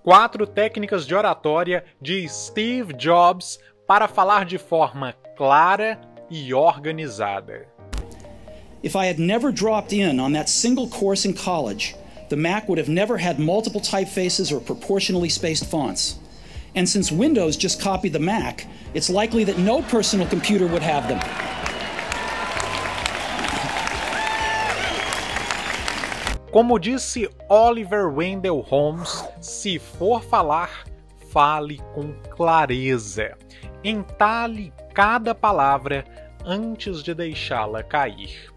4 técnicas de oratória de Steve Jobs para falar de forma clara e organizada. If I had never dropped in on that single course in college, the Mac would have never had multiple typefaces or proportionally spaced fonts. And since Windows just copied the Mac, it's likely that no personal computer would have them. Como disse Oliver Wendell Holmes, se for falar, fale com clareza. Entale cada palavra antes de deixá-la cair.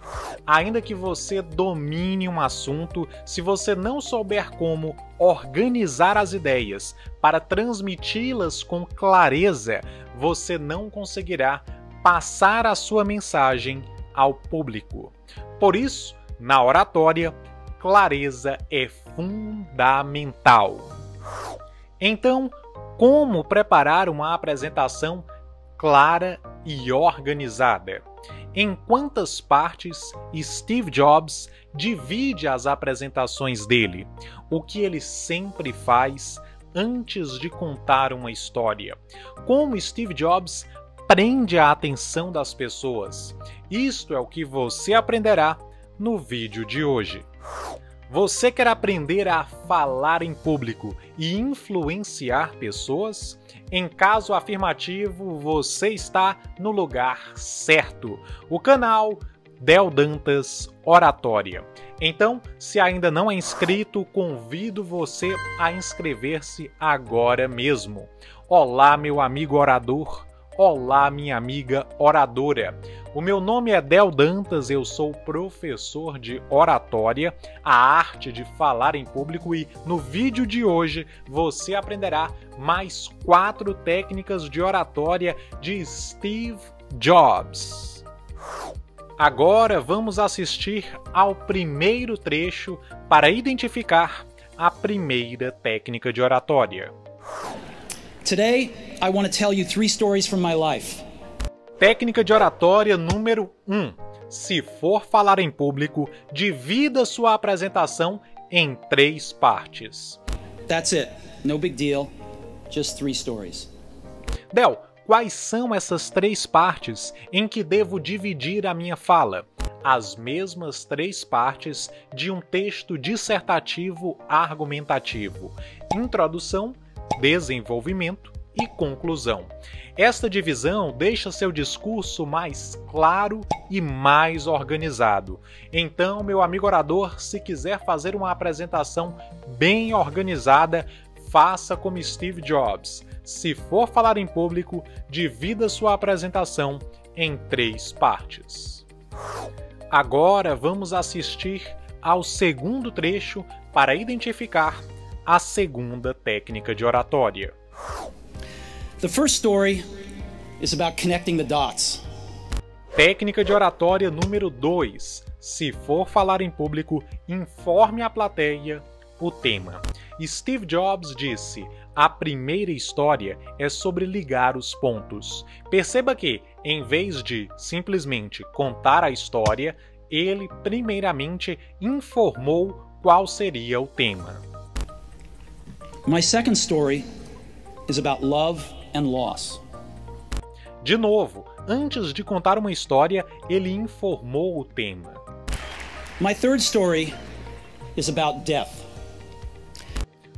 Ainda que você domine um assunto, se você não souber como organizar as ideias para transmiti-las com clareza, você não conseguirá passar a sua mensagem ao público. Por isso, na oratória, clareza é fundamental. Então, como preparar uma apresentação clara e organizada? Em quantas partes Steve Jobs divide as apresentações dele? O que ele sempre faz antes de contar uma história? Como Steve Jobs prende a atenção das pessoas? Isto é o que você aprenderá no vídeo de hoje. Você quer aprender a falar em público e influenciar pessoas? Em caso afirmativo, você está no lugar certo. O canal Del Dantas Oratória. Então, se ainda não é inscrito, convido você a inscrever-se agora mesmo. Olá, meu amigo orador. Olá, minha amiga oradora. O meu nome é Del Dantas, eu sou professor de oratória, a arte de falar em público, e no vídeo de hoje você aprenderá mais 4 técnicas de oratória de Steve Jobs. Agora vamos assistir ao primeiro trecho para identificar a primeira técnica de oratória. Today, I want to tell you 3 stories from my life. Técnica de oratória número 1. Se for falar em público, divida sua apresentação em 3 partes. That's it. No big deal. Just 3 stories. Del, quais são essas 3 partes em que devo dividir a minha fala? As mesmas 3 partes de um texto dissertativo argumentativo: introdução, desenvolvimento e conclusão. Esta divisão deixa seu discurso mais claro e mais organizado. Então, meu amigo orador, se quiser fazer uma apresentação bem organizada, faça como Steve Jobs. Se for falar em público, divida sua apresentação em 3 partes. Agora vamos assistir ao segundo trecho para identificar a segunda técnica de oratória. The first story is about connecting the dots. Técnica de oratória número 2. Se for falar em público, informe a plateia o tema. Steve Jobs disse: a primeira história é sobre ligar os pontos. Perceba que, em vez de simplesmente contar a história, ele primeiramente informou qual seria o tema. My second story is about love and loss. De novo, antes de contar uma história, ele informou o tema. My third story is about death.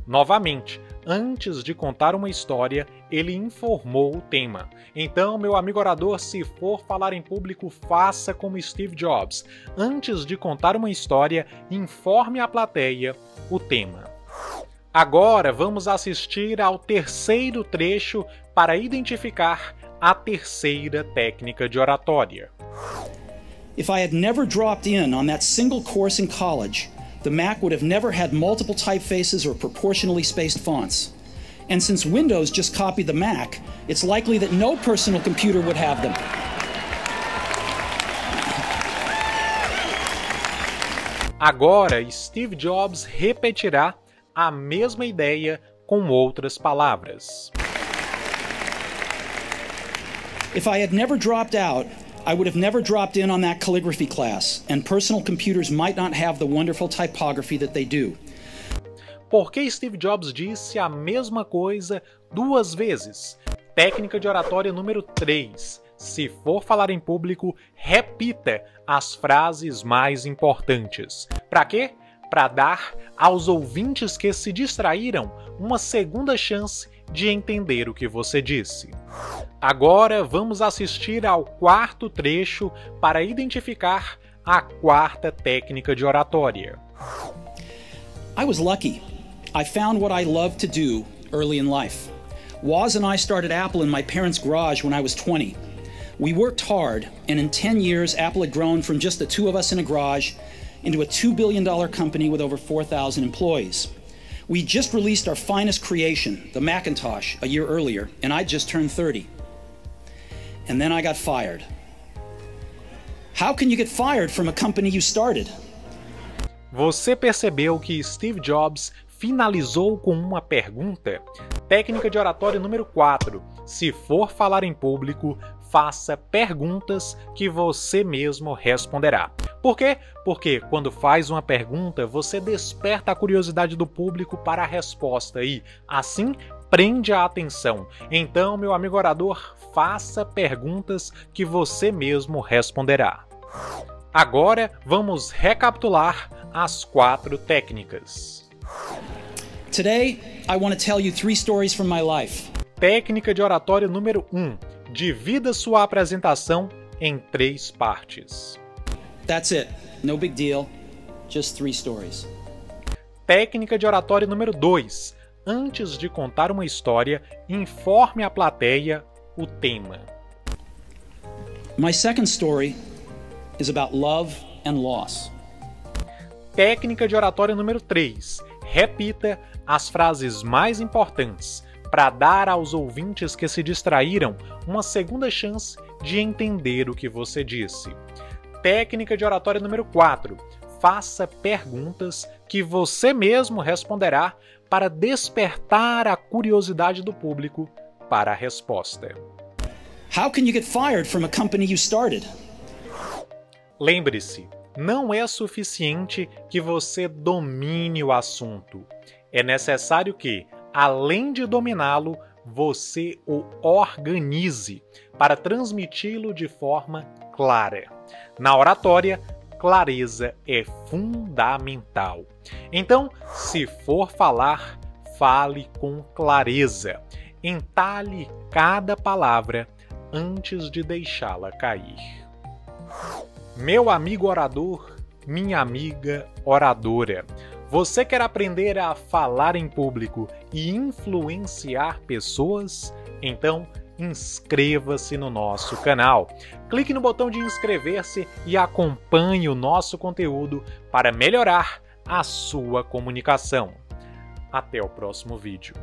Novamente, antes de contar uma história, ele informou o tema. Então, meu amigo orador, se for falar em público, faça como Steve Jobs. Antes de contar uma história, informe a plateia o tema. Agora vamos assistir ao terceiro trecho para identificar a terceira técnica de oratória. If I had never dropped in on that single course in college, the Mac would have never had multiple typefaces or proportionally spaced fonts. And since Windows just copied the Mac, it's likely that no personal computer would have them. Agora, Steve Jobs repetirá a mesma ideia com outras palavras. If I had never dropped out, I would have never dropped in on that calligraphy class, and personal computers might not have the wonderful typography that they do. Por que Steve Jobs disse a mesma coisa 2 vezes? Técnica de oratória número 3. Se for falar em público, repita as frases mais importantes. Para quê? Para dar aos ouvintes que se distraíram uma segunda chance de entender o que você disse. Agora vamos assistir ao 4º trecho para identificar a 4ª técnica de oratória. I was lucky. I found what I loved to do early in life. Woz and I started Apple in my parents' garage when I was 20. We worked hard, and in 10 years, Apple had grown from just the 2 of us in a garage into a $2 billion company with over 4,000 employees. We just released our finest creation, the Macintosh, a year earlier, and I just turned 30. And then I got fired. How can you get fired from a company you started? Você percebeu que Steve Jobs finalizou com uma pergunta? Técnica de oratória número 4. Se for falar em público, faça perguntas que você mesmo responderá. Por quê? Porque quando faz uma pergunta, você desperta a curiosidade do público para a resposta e, assim, prende a atenção. Então, meu amigo orador, faça perguntas que você mesmo responderá. Agora, vamos recapitular as 4 técnicas. Today, I want to tell you 3 stories from my life. Técnica de oratória número 1. Divida sua apresentação em 3 partes. That's it. No big deal. Just 3 stories. Técnica de oratória número 2. Antes de contar uma história, informe a plateia o tema. My second story is about love and loss. Técnica de oratória número 3. Repita as frases mais importantes para dar aos ouvintes que se distraíram uma segunda chance de entender o que você disse. Técnica de oratória número 4. Faça perguntas que você mesmo responderá para despertar a curiosidade do público para a resposta. How can you get fired from a company you started? Lembre-se, não é suficiente que você domine o assunto. É necessário que, além de dominá-lo, você o organize para transmiti-lo de forma clara. Na oratória, clareza é fundamental. Então, se for falar, fale com clareza. Entalhe cada palavra antes de deixá-la cair. Meu amigo orador, minha amiga oradora, você quer aprender a falar em público e influenciar pessoas? Então, inscreva-se no nosso canal. Clique no botão de inscrever-se e acompanhe o nosso conteúdo para melhorar a sua comunicação. Até o próximo vídeo.